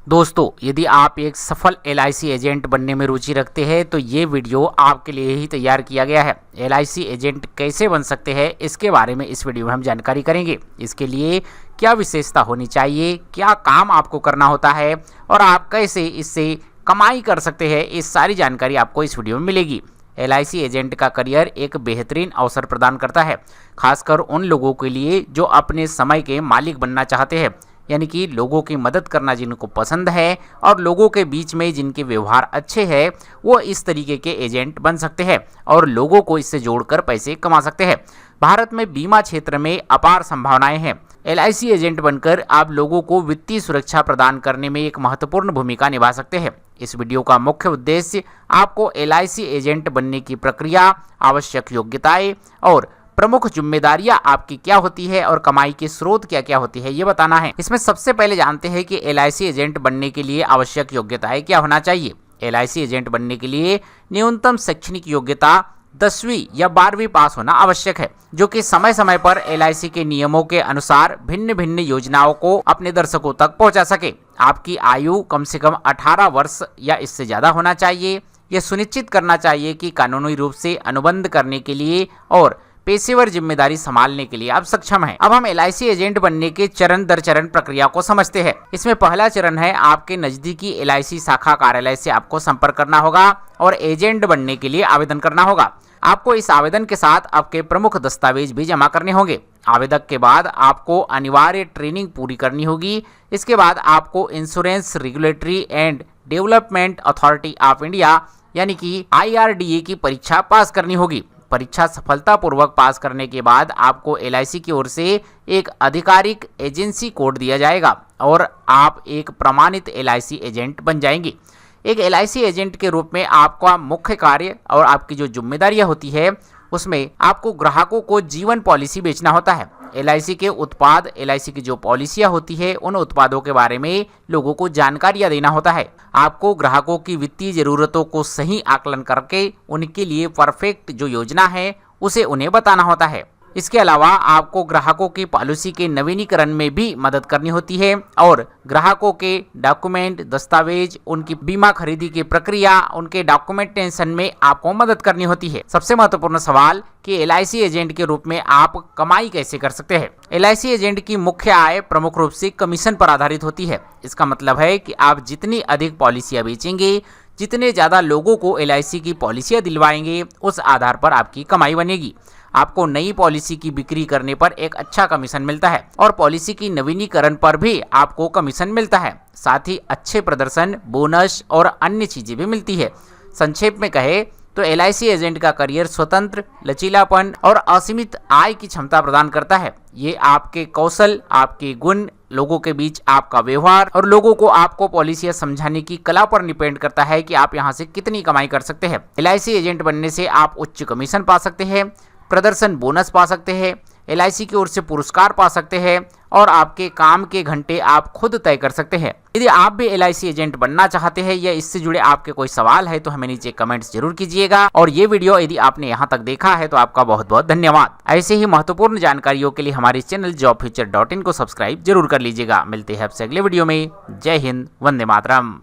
दोस्तों, यदि आप एक सफल एलआईसी एजेंट बनने में रुचि रखते हैं तो ये वीडियो आपके लिए ही तैयार किया गया है। एलआईसी एजेंट कैसे बन सकते हैं इसके बारे में इस वीडियो में हम जानकारी करेंगे। इसके लिए क्या विशेषता होनी चाहिए, क्या काम आपको करना होता है और आप कैसे इससे कमाई कर सकते हैं, इस सारी जानकारी आपको इस वीडियो में मिलेगी। एलआईसी एजेंट का करियर एक बेहतरीन अवसर प्रदान करता है, खासकर उन लोगों के लिए जो अपने समय के मालिक बनना चाहते हैं, यानी कि लोगों की मदद करना जिनको पसंद है और लोगों के बीच में जिनके व्यवहार अच्छे हैं, वो इस तरीके के एजेंट बन सकते हैं और लोगों को इससे जोड़कर पैसे कमा सकते हैं। भारत में बीमा क्षेत्र में अपार संभावनाएं हैं। एलआईसी एजेंट बनकर आप लोगों को वित्तीय सुरक्षा प्रदान करने में एक महत्वपूर्ण भूमिका निभा सकते हैं। इस वीडियो का मुख्य उद्देश्य आपको एलआईसी एजेंट बनने की प्रक्रिया, आवश्यक योग्यताएं और प्रमुख जिम्मेदारियां आपकी क्या होती है और कमाई के स्रोत क्या क्या होती है, ये बताना है। इसमें सबसे पहले जानते हैं कि एलआईसी एजेंट बनने के लिए आवश्यक योग्यताएं क्या होना चाहिए। एलआईसी एजेंट बनने के लिए न्यूनतम शैक्षणिक योग्यता 10वीं या 12वीं पास होना आवश्यक है, जो कि समय समय पर एलआईसी के नियमों के अनुसार भिन्न भिन्न योजनाओं को अपने दर्शकों तक पहुंचा सके। आपकी आयु कम से कम 18 वर्ष या इससे ज्यादा होना चाहिए। यह सुनिश्चित करना चाहिए कि कानूनी रूप से अनुबंध करने के लिए और पेशेवर जिम्मेदारी संभालने के लिए आप सक्षम हैं। अब हम एलआईसी एजेंट बनने के चरण दर चरण प्रक्रिया को समझते हैं। इसमें पहला चरण है, आपके नजदीकी एलआईसी शाखा कार्यालय से आपको संपर्क करना होगा और एजेंट बनने के लिए आवेदन करना होगा। आपको इस आवेदन के साथ आपके प्रमुख दस्तावेज भी जमा करने होंगे। आवेदन के बाद आपको अनिवार्य ट्रेनिंग पूरी करनी होगी। इसके बाद आपको insurance regulatory and development authority of India यानी कि IRDA की परीक्षा पास करनी होगी। परीक्षा सफलतापूर्वक पास करने के बाद आपको एलआईसी की ओर से एक आधिकारिक एजेंसी कोड दिया जाएगा और आप एक प्रमाणित एलआईसी एजेंट बन जाएंगे। एक एलआईसी एजेंट के रूप में आपका मुख्य कार्य और आपकी जो जिम्मेदारियां होती है, उसमें आपको ग्राहकों को जीवन पॉलिसी बेचना होता है। एलआईसी के उत्पाद, एलआईसी की जो पॉलिसियां होती है, उन उत्पादों के बारे में लोगों को जानकारियां देना होता है। आपको ग्राहकों की वित्तीय जरूरतों को सही आकलन करके उनके लिए परफेक्ट जो योजना है उसे उन्हें बताना होता है। इसके अलावा आपको ग्राहकों की पॉलिसी के नवीनीकरण में भी मदद करनी होती है और ग्राहकों के डॉक्यूमेंट, दस्तावेज, उनकी बीमा खरीदी की प्रक्रिया, उनके डॉक्यूमेंटेशन में आपको मदद करनी होती है। सबसे महत्वपूर्ण सवाल कि एलआईसी एजेंट के रूप में आप कमाई कैसे कर सकते हैं। एलआईसी एजेंट की मुख्य आय प्रमुख रूप से कमीशन पर आधारित होती है। इसका मतलब है कि आप जितनी अधिक पॉलिसियां बेचेंगे, जितने ज्यादा लोगों को एलआईसी की पॉलिसियां दिलवाएंगे, उस आधार पर आपकी कमाई बनेगी। आपको नई पॉलिसी की बिक्री करने पर एक अच्छा कमीशन मिलता है और पॉलिसी की नवीनीकरण पर भी आपको कमीशन मिलता है। साथ ही अच्छे प्रदर्शन, बोनस और अन्य चीजें भी मिलती है। संक्षेप में कहे तो एलआईसी एजेंट का करियर स्वतंत्र, लचीलापन और असीमित आय की क्षमता प्रदान करता है। ये आपके कौशल, आपके गुण, लोगों के बीच आपका व्यवहार और लोगों को आपको पॉलिसियां समझाने की कला पर डिपेंड करता है कि आप यहाँ से कितनी कमाई कर सकते हैं। एलआईसी एजेंट बनने से आप उच्च कमीशन पा सकते हैं, प्रदर्शन बोनस पा सकते हैं, एलआईसी की ओर से पुरस्कार पा सकते हैं और आपके काम के घंटे आप खुद तय कर सकते हैं। यदि आप भी एलआईसी एजेंट बनना चाहते हैं या इससे जुड़े आपके कोई सवाल है तो हमें नीचे कमेंट्स जरूर कीजिएगा। और ये वीडियो यदि आपने यहाँ तक देखा है तो आपका बहुत बहुत धन्यवाद। ऐसे ही महत्वपूर्ण जानकारियों के लिए हमारे चैनल jobfuture.in को सब्सक्राइब जरूर कर लीजिएगा। मिलते हैं आपसे अगले वीडियो में। जय हिंद, वंदे मातरम।